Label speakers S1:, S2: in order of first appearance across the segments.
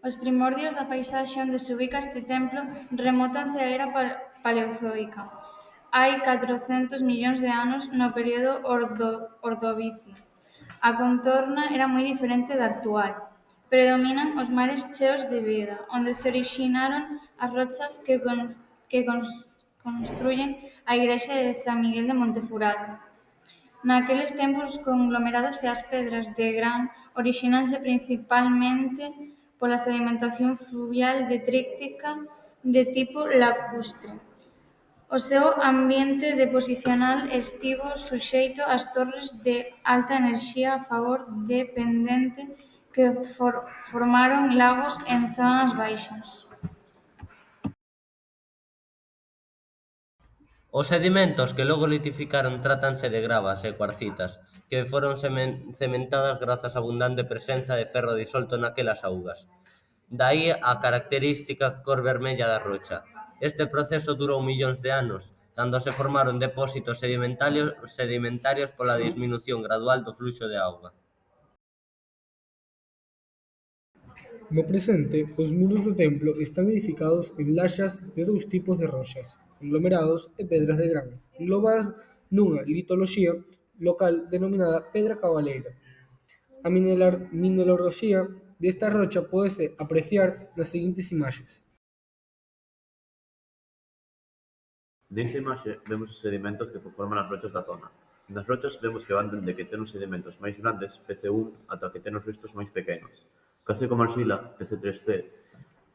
S1: Os primordios da paisaxe onde se ubica este templo remótanse á era paleozoica, hai 400 millóns de anos no período ordovícico. A contorna era moi diferente da actual. Predominan os mares cheos de vida, onde se orixinaron as rochas que construyen a igrexa de San Miguel de Montefurado. Naqueles tempos os conglomerados e as pedras de gran orixínanse principalmente pola sedimentación fluvial detrítica de tipo lacustre. O seu ambiente deposicional estivo suxeito ás torres de alta enerxía a favor de pendente que formaron lagos en zonas baixas.
S2: Os sedimentos que logo litificaron trátanse de gravas e cuarcitas, que foron cementadas grazas á abundante presenza de ferro disolto naquelas augas. Daí a característica cor vermella da rocha. Este proceso durou millóns de anos, cando se formaron depósitos sedimentarios pola disminución gradual do fluxo de auga.
S3: No presente, os muros do templo están edificados en laxas de dous tipos de rochas, conglomerados e pedras de gran, englobadas nunha litoloxía local denominada pedra cabaleira. A mineraloxía desta rocha pódese apreciar nas seguintes imaxes.
S4: Nesta imaxe vemos os sedimentos que conforman as rochas da zona. Nas rochas vemos que van dende que ten os sedimentos máis grandes, PC1, ata que ten os restos máis pequenos. Case como a arxila, PC3C.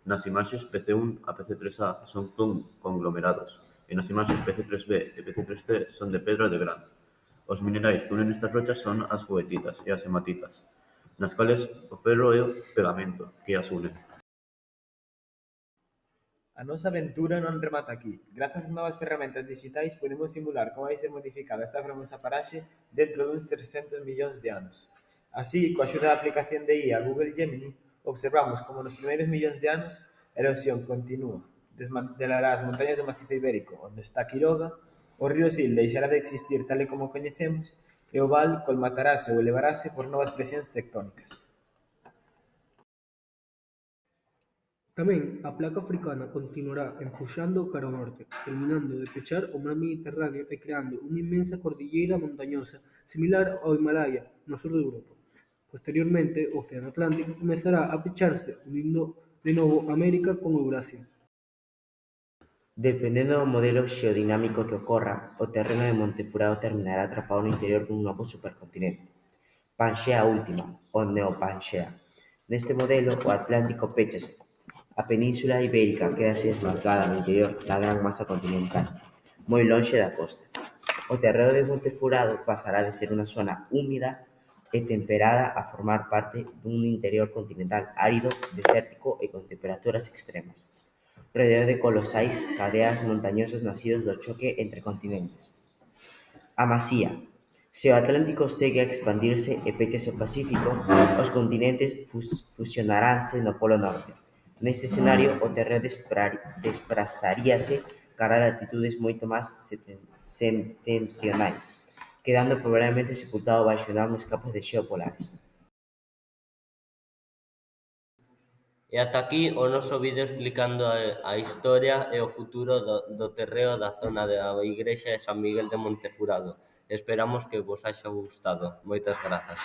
S4: Nas imaxes PC1 a PC3A son conglomerados, e nas imaxes PC3B e PC3C son de pedra de gran. Os minerais que unen estas rochas son as goetitas e as hematitas, nas cales o ferro é o pegamento que as une.
S5: A nosa aventura non remata aquí. Grazas ás novas ferramentas dixitais podemos simular como vai ser modificada esta fermosa paraxe dentro duns 300 millóns de anos. Así, coa axuda da aplicación de IA Google Gemini, observamos como nos primeiros millóns de anos a erosión continúa, desmantelará as montañas do macizo ibérico, onde está Quiroga, o río Sil deixará de existir tal e como o coñecemos, e o val colmatarase ou elevarase por novas presións tectónicas.
S3: Tamén a placa africana continuará empuxando cara ao norte, terminando de pechar o mar Mediterráneo e creando unha inmensa cordilleira montañosa similar ao Himalaya no sur de Europa. Posteriormente, o Océano Atlántico comezará a pecharse, unindo de novo América con Eurasia.
S6: Dependendo do modelo xeodinámico que ocorra, o terreno de Montefurado terminará atrapado no interior dun novo supercontinente, Panxea Última, ou Neopanxea. Neste modelo, o Atlántico péchase. A Península Ibérica quedase esmasgada no interior da gran masa continental, moi lonxe da costa. O terreo de Montefurado pasará de ser unha zona húmida e temperada a formar parte dun interior continental árido, desértico e con temperaturas extremas, rodeado de colosais cadeas montañosas nacidos do choque entre continentes. A masía. Se o Atlántico segue a expandirse e péchase o Pacífico, os continentes fusionaranse no Polo Norte. Neste escenario, o terreo desprazaríase cara a latitudes moito máis setentrionais, quedando probablemente sepultado baixo enormes capas de xeo polares.
S2: E ata aquí o noso vídeo explicando a historia e o futuro do terreo da zona da igrexa de San Miguel de Montefurado. Esperamos que vos haxa gustado. Moitas grazas.